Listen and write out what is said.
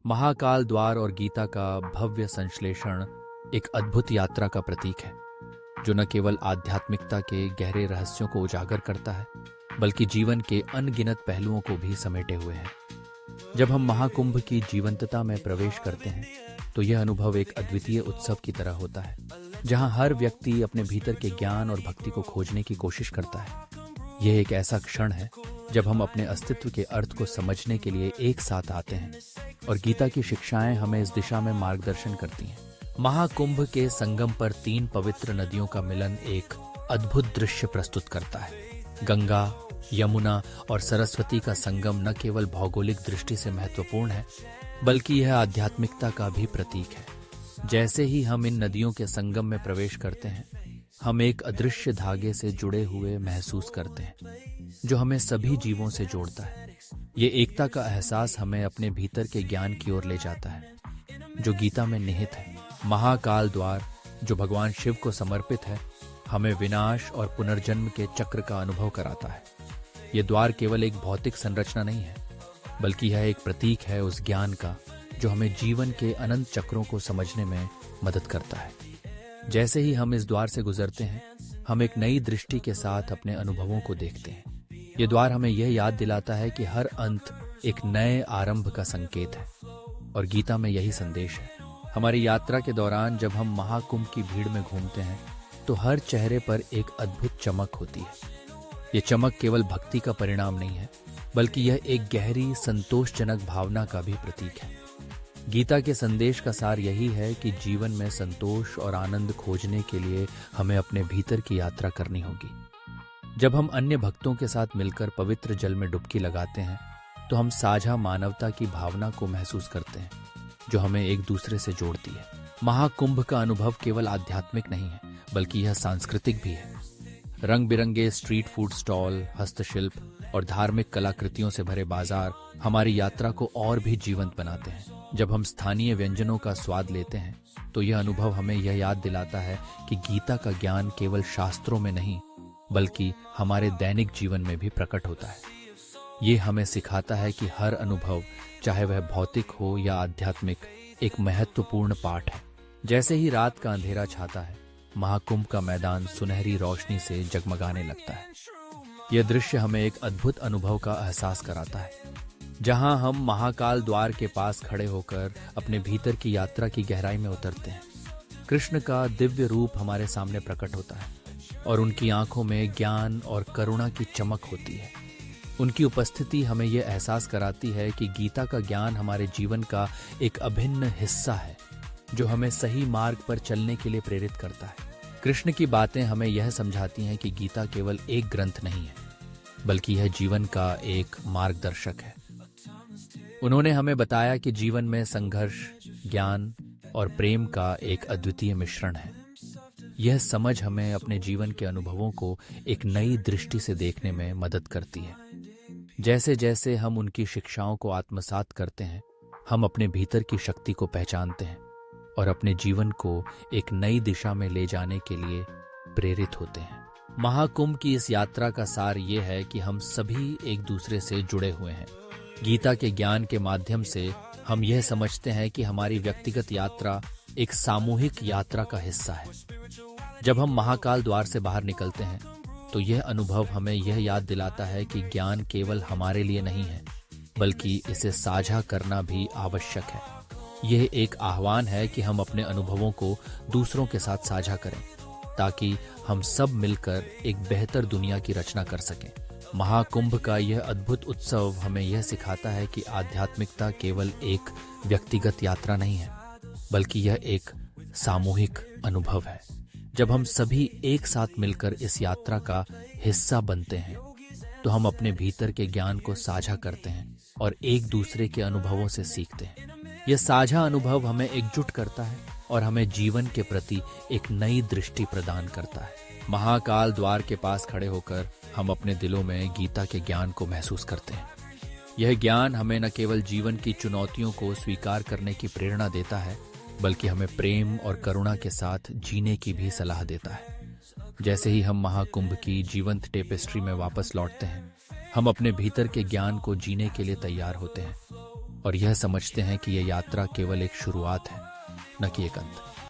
महाकाल द्वार और गीता का भव्य संश्लेषण एक अद्भुत यात्रा का प्रतीक है, जो न केवल आध्यात्मिकता के गहरे रहस्यों को उजागर करता है, बल्कि जीवन के अनगिनत पहलुओं को भी समेटे हुए है। जब हम महाकुंभ की जीवंतता में प्रवेश करते हैं, तो यह अनुभव एक अद्वितीय उत्सव की तरह होता है, जहां हर व्यक्ति अपने भीतर के ज्ञान और भक्ति को खोजने की कोशिश करता है। यह एक ऐसा क्षण है जब हम अपने अस्तित्व के अर्थ को समझने के लिए एक साथ आते हैं, और गीता की शिक्षाएं हमें इस दिशा में मार्गदर्शन करती हैं। महाकुंभ के संगम पर 3 पवित्र नदियों का मिलन एक अद्भुत दृश्य प्रस्तुत करता है। गंगा, यमुना और सरस्वती का संगम न केवल भौगोलिक दृष्टि से महत्वपूर्ण है, बल्कि यह आध्यात्मिकता का भी प्रतीक है। जैसे ही हम इन नदियों के संगम में प्रवेश करते हैं, हम एक अदृश्य धागे से जुड़े हुए महसूस करते हैं, जो हमें सभी जीवों से जोड़ता है। ये एकता का एहसास हमें अपने भीतर के ज्ञान की ओर ले जाता है, जो गीता में निहित है। महाकाल द्वार, जो भगवान शिव को समर्पित है, हमें विनाश और पुनर्जन्म के चक्र का अनुभव कराता है। ये द्वार केवल एक भौतिक संरचना नहीं है, बल्कि यह एक प्रतीक है उस ज्ञान का जो हमें जीवन के अनंत चक्रों को समझने में मदद करता है। जैसे ही हम इस द्वार से गुजरते हैं, हम एक नई दृष्टि के साथ अपने अनुभवों को देखते हैं। ये द्वार हमें यह याद दिलाता है कि हर अंत एक नए आरंभ का संकेत है, और गीता में यही संदेश है। हमारी यात्रा के दौरान जब हम महाकुंभ की भीड़ में घूमते हैं, तो हर चेहरे पर एक अद्भुत चमक होती है। ये चमक केवल भक्ति का परिणाम नहीं है, बल्कि यह एक गहरी संतोषजनक भावना का भी प्रतीक है। गीता के संदेश का सार यही है कि जीवन में संतोष और आनंद खोजने के लिए हमें अपने भीतर की यात्रा करनी होगी। जब हम अन्य भक्तों के साथ मिलकर पवित्र जल में डुबकी लगाते हैं, तो हम साझा मानवता की भावना को महसूस करते हैं, जो हमें एक दूसरे से जोड़ती है। महाकुंभ का अनुभव केवल आध्यात्मिक नहीं है, बल्कि यह सांस्कृतिक भी है। रंग बिरंगे स्ट्रीट फूड स्टॉल, हस्तशिल्प और धार्मिक कलाकृतियों से भरे बाजार हमारी यात्रा को और भी जीवंत बनाते हैं। जब हम स्थानीय व्यंजनों का स्वाद लेते हैं, तो यह अनुभव हमें यह याद दिलाता है कि गीता का ज्ञान केवल शास्त्रों में नहीं, बल्कि हमारे दैनिक जीवन में भी प्रकट होता है। ये हमें सिखाता है कि हर अनुभव, चाहे वह भौतिक हो या आध्यात्मिक, एक महत्वपूर्ण पाठ है। जैसे ही रात का अंधेरा छाता है, महाकुंभ का मैदान सुनहरी रोशनी से जगमगाने लगता है। यह दृश्य हमें एक अद्भुत अनुभव का एहसास कराता है, जहां हम महाकाल द्वार के पास खड़े होकर अपने भीतर की यात्रा की गहराई में उतरते हैं। कृष्ण का दिव्य रूप हमारे सामने प्रकट होता है, और उनकी आंखों में ज्ञान और करुणा की चमक होती है। उनकी उपस्थिति हमें यह एहसास कराती है कि गीता का ज्ञान हमारे जीवन का एक अभिन्न हिस्सा है, जो हमें सही मार्ग पर चलने के लिए प्रेरित करता है। कृष्ण की बातें हमें यह समझाती हैं कि गीता केवल एक ग्रंथ नहीं है, बल्कि यह जीवन का एक मार्गदर्शक है। उन्होंने हमें बताया कि जीवन में संघर्ष, ज्ञान और प्रेम का एक अद्वितीय मिश्रण है। यह समझ हमें अपने जीवन के अनुभवों को एक नई दृष्टि से देखने में मदद करती है। जैसे जैसे हम उनकी शिक्षाओं को आत्मसात करते हैं, हम अपने भीतर की शक्ति को पहचानते हैं और अपने जीवन को एक नई दिशा में ले जाने के लिए प्रेरित होते हैं। महाकुंभ की इस यात्रा का सार ये है कि हम सभी एक दूसरे से जुड़े हुए हैं। गीता के ज्ञान के माध्यम से हम यह समझते हैं कि हमारी व्यक्तिगत यात्रा एक सामूहिक यात्रा का हिस्सा है। जब हम महाकाल द्वार से बाहर निकलते हैं, तो यह अनुभव हमें यह याद दिलाता है कि ज्ञान केवल हमारे लिए नहीं है, बल्कि इसे साझा करना भी आवश्यक है। यह एक आह्वान है कि हम अपने अनुभवों को दूसरों के साथ साझा करें, ताकि हम सब मिलकर एक बेहतर दुनिया की रचना कर सकें। महाकुंभ का यह अद्भुत उत्सव हमें यह सिखाता है कि आध्यात्मिकता केवल एक व्यक्तिगत यात्रा नहीं है, बल्कि यह एक सामूहिक अनुभव है। जब हम सभी एक साथ मिलकर इस यात्रा का हिस्सा बनते हैं, तो हम अपने भीतर के ज्ञान को साझा करते हैं और एक दूसरे के अनुभवों से सीखते हैं। यह साझा अनुभव हमें एकजुट करता है और हमें जीवन के प्रति एक नई दृष्टि प्रदान करता है। महाकाल द्वार के पास खड़े होकर हम अपने दिलों में गीता के ज्ञान को महसूस करते हैं। यह ज्ञान हमें न केवल जीवन की चुनौतियों को स्वीकार करने की प्रेरणा देता है, बल्कि हमें प्रेम और करुणा के साथ जीने की भी सलाह देता है। जैसे ही हम महाकुंभ की जीवंत टेपेस्ट्री में वापस लौटते हैं, हम अपने भीतर के ज्ञान को जीने के लिए तैयार होते हैं और यह समझते हैं कि यह यात्रा केवल एक शुरुआत है, न कि एक अंत।